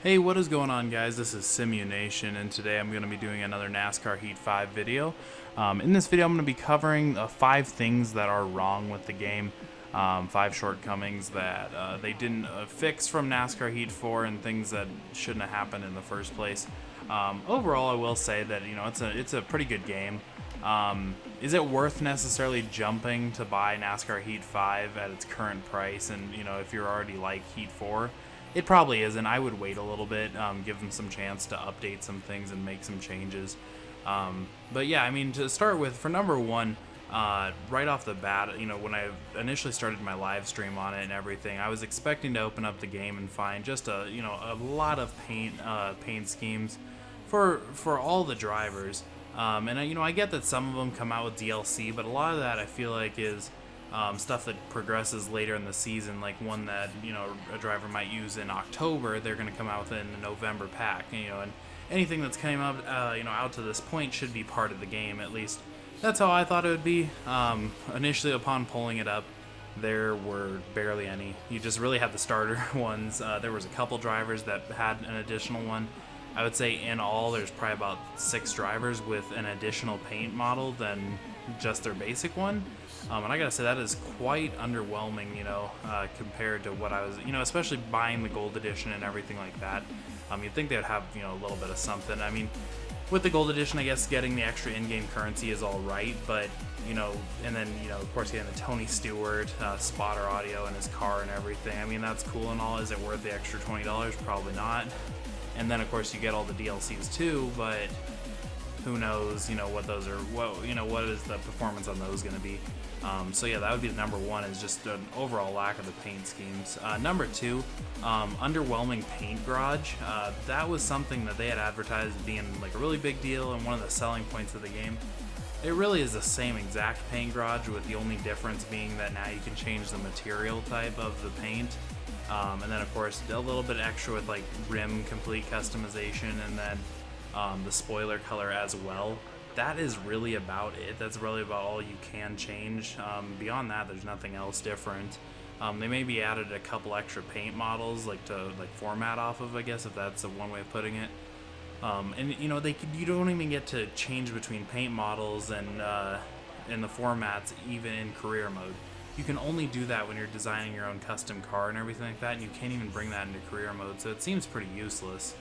Hey, what is going on, guys? This is Simunation, and today I'm going to be doing another NASCAR Heat 5 video. In this video, I'm going to be covering 5 things that are wrong with the game, 5 shortcomings that they didn't fix from NASCAR Heat 4, and things that shouldn't have happened in the first place. Overall, I will say that it's a pretty good game. Is it worth necessarily jumping to buy NASCAR Heat 5 at its current price? And if you're already like Heat 4. It probably isn't. I would wait a little bit, give them some chance to update some things and make some changes. But yeah, I mean, to start with, for number one, right off the bat, when I initially started my live stream on it and everything, I was expecting to open up the game and find just a lot of paint schemes for all the drivers. And I get that some of them come out with DLC, but a lot of that I feel like is stuff that progresses later in the season, like one that a driver might use in October, they're going to come out with in the November pack. And anything that's came up out to this point should be part of the game. At least that's how I thought it would be. Initially, upon pulling it up, there were barely any. You just really had the starter ones. There was a couple drivers that had an additional one. I would say in all there's probably about 6 drivers with an additional paint model than just their basic one. And I gotta say that is quite underwhelming, compared to what I was, especially buying the gold edition and everything like that. You'd think they'd have, a little bit of something. I mean, with the gold edition, I guess getting the extra in-game currency is all right, but, and then, of course, getting the Tony Stewart spotter audio in his car and everything. I mean, that's cool and all. Is it worth the extra $20? Probably not. And then, of course, you get all the DLCs too, but who knows, what those are, what is the performance on those going to be. So yeah, that would be the number one, is just an overall lack of the paint schemes. Number two, underwhelming paint garage. That was something that they had advertised as being like a really big deal and one of the selling points of the game. It really is the same exact paint garage, with the only difference being that now you can change the material type of the paint. And then of course a little bit extra with like rim complete customization, and then the spoiler color as well. That is really about it. That's really about all you can change. Beyond that, there's nothing else different. They maybe added a couple extra paint models, to format off of, I guess, if that's one way of putting it. And you don't even get to change between paint models and in the formats, even in career mode. You can only do that when you're designing your own custom car and everything like that, and you can't even bring that into career mode. So it seems pretty useless.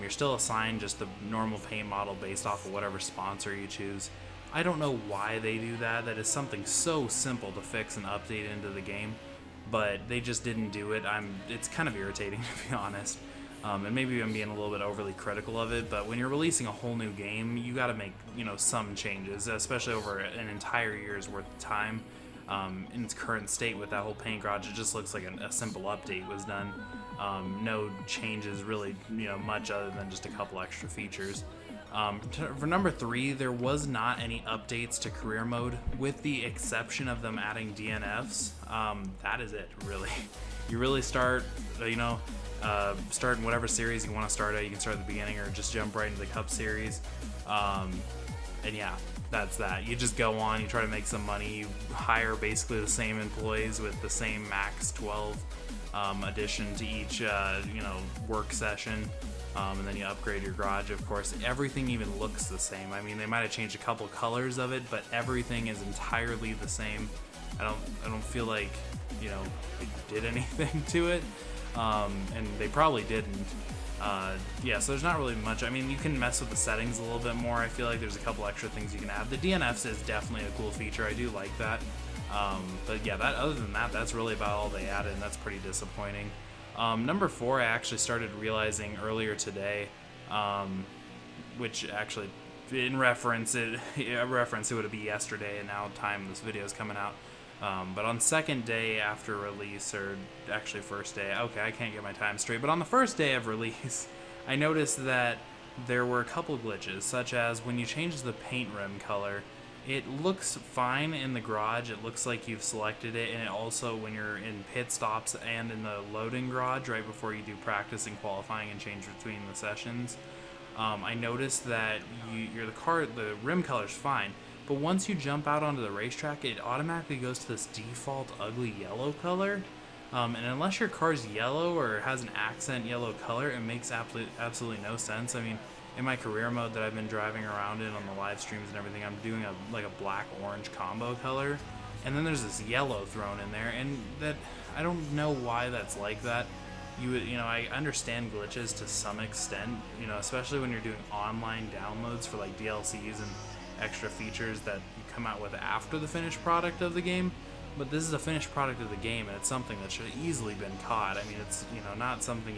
You're still assigned just the normal paint model based off of whatever sponsor you choose. I don't know why they do that. That is something so simple to fix and update into the game, but they just didn't do it. It's kind of irritating, to be honest. And maybe I'm being a little bit overly critical of it, but when you're releasing a whole new game, you got to make some changes, especially over an entire year's worth of time. In its current state with that whole paint garage, it just looks like a simple update was done. No changes really, much other than just a couple extra features. For number 3, there was not any updates to career mode, with the exception of them adding DNFs. That is it, really. You really start, start in whatever series you want to start at. You can start at the beginning or just jump right into the Cup Series. And yeah, that's that. You just go on, you try to make some money, you hire basically the same employees with the same max 12 addition to each work session, and then you upgrade your garage. Of course, everything even looks the same. I mean, they might have changed a couple colors of it, but everything is entirely the same. I don't feel like they did anything to it, and they probably didn't. Yeah, so there's not really much. I mean, you can mess with the settings a little bit more. I feel like there's a couple extra things you can add. The DNFs is definitely a cool feature. I do like that. But yeah, other than that, that's really about all they added, and that's pretty disappointing. Number 4, I actually started realizing earlier today, which actually, in reference, it would be yesterday, and now time this video is coming out. But on second day after release, or actually first day, okay, I can't get my time straight, but on the first day of release, I noticed that there were a couple glitches, such as when you change the paint rim color, it looks fine in the garage, it looks like you've selected it, and it also, when you're in pit stops and in the loading garage, right before you do practice and qualifying and change between the sessions, I noticed that the rim color's fine, but once you jump out onto the racetrack, it automatically goes to this default ugly yellow color. And unless your car's yellow or has an accent yellow color, it makes absolutely no sense. I mean, in my career mode that I've been driving around in on the live streams and everything, I'm doing like a black-orange combo color, and then there's this yellow thrown in there, and that I don't know why that's like that. I understand glitches to some extent, especially when you're doing online downloads for like DLCs and extra features that you come out with after the finished product of the game. But this is a finished product of the game, and it's something that should have easily been caught. I mean, it's not something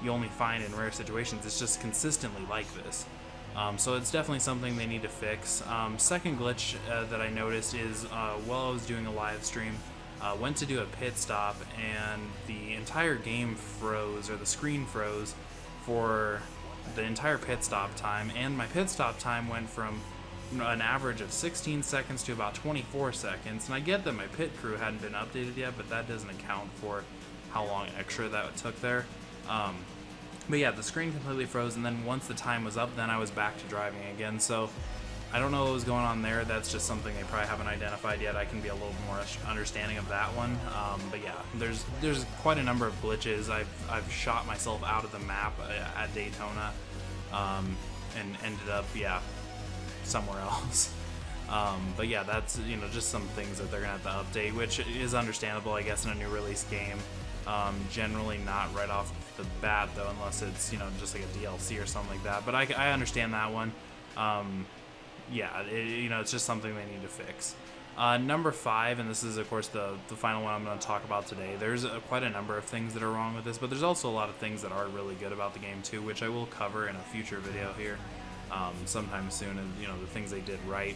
you only find in rare situations. It's just consistently like this. So it's definitely something they need to fix. Second glitch that I noticed is while I was doing a live stream, went to do a pit stop, and the entire game froze, or the screen froze for the entire pit stop time, and my pit stop time went from an average of 16 seconds to about 24 seconds. And I get that my pit crew hadn't been updated yet, but that doesn't account for how long extra that took there. But yeah, the screen completely froze, and then once the time was up, then I was back to driving again. So I don't know what was going on there. That's just something they probably haven't identified yet. I can be a little more understanding of that one. But yeah, there's quite a number of glitches. I've shot myself out of the map at Daytona, and ended up somewhere else. But yeah, that's just some things that they're gonna have to update, which is understandable, I guess, in a new release game. Generally not right off the bat though, unless it's just like a DLC or something like that. But I understand that one. It's just something they need to fix. Number 5, and this is of course the final one I'm going to talk about today. There's quite a number of things that are wrong with this, but there's also a lot of things that are really good about the game too, which I will cover in a future video here sometime soon, and the things they did right.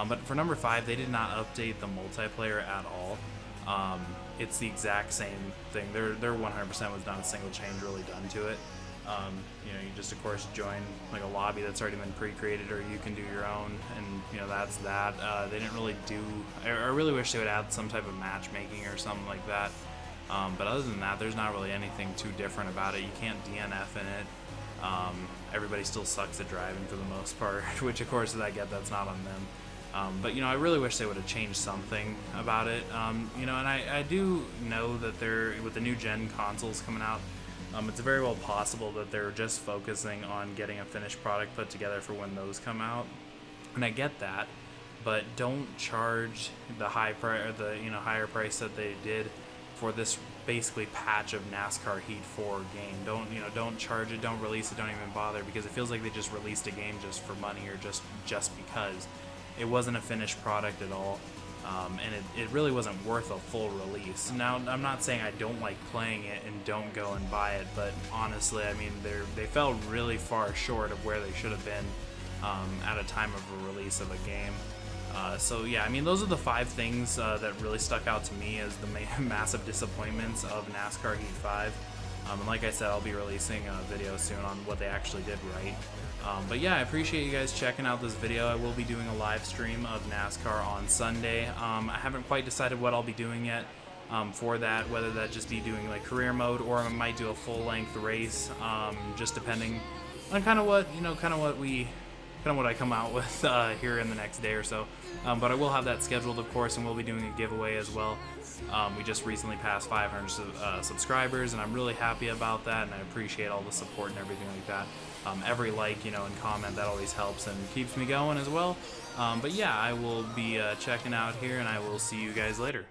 But for number 5, they did not update the multiplayer at all. It's the exact same thing. Their 100% was not a single change really done to it. You just of course join like a lobby that's already been pre-created, or you can do your own, and that's that. They didn't really do. I really wish they would add some type of matchmaking or something like that. But other than that, there's not really anything too different about it. You can't DNF in it. Everybody still sucks at driving for the most part, which of course I get that's not on them. But I really wish they would have changed something about it. And I do know that with the new gen consoles coming out, it's very well possible that they're just focusing on getting a finished product put together for when those come out. And I get that, but don't charge the higher price that they did for this basically patch of NASCAR Heat 4 game. Don't charge it, don't release it, don't even bother, because it feels like they just released a game just for money, or just because. It wasn't a finished product at all, and it really wasn't worth a full release. Now, I'm not saying I don't like playing it and don't go and buy it, but honestly, I mean, they fell really far short of where they should have been at a time of a release of a game. So yeah, I mean, those are the 5 things that really stuck out to me as the massive disappointments of NASCAR Heat 5. And like I said, I'll be releasing a video soon on what they actually did right. But yeah, I appreciate you guys checking out this video. I will be doing a live stream of NASCAR on Sunday. I haven't quite decided what I'll be doing yet for that, whether that just be doing like career mode, or I might do a full-length race, just depending on kind of what I come out with here in the next day or so. But I will have that scheduled, of course, and we'll be doing a giveaway as well. We just recently passed 500 subscribers, and I'm really happy about that, and I appreciate all the support and everything like that. Every like, and comment, that always helps and keeps me going as well. But yeah, I will be checking out here, and I will see you guys later.